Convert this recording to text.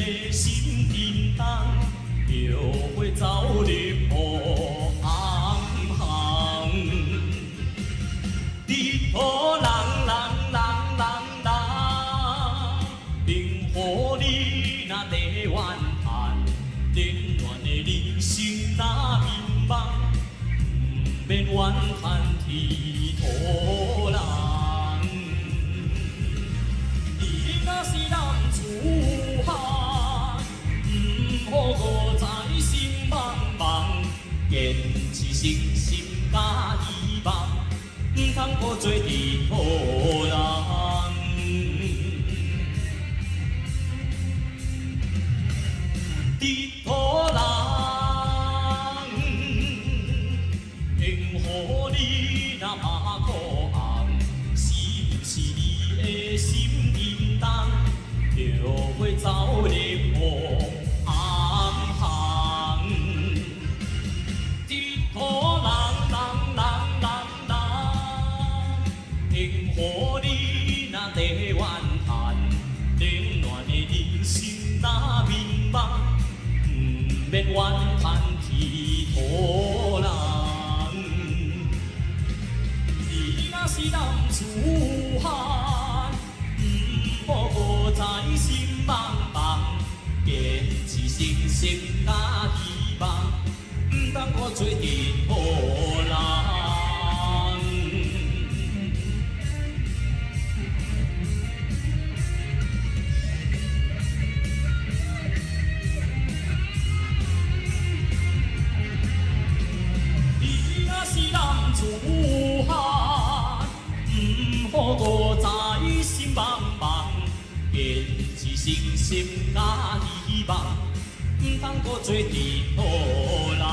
的心沉重，又会走入黑暗巷。日头人人人人人，并予你那地怨叹，冷暖的人生那迷茫，不免怨叹天土人。你若是男子汉，不好在心茫茫，坚持信心甲希望。唔通搁做地土人，地土人，愿予你那马苦红，是不是你的心沉重，就会走入黑暗巷。地土人。幸予你那地怨叹，冷暖的人生那迷茫，不免怨叹天土人。你若是男子汉，不好在心茫茫，坚持信心甲希望，唔通搁做地土人。子汉，好搁在心茫茫，坚持信心甲希望，唔通搁做地土人。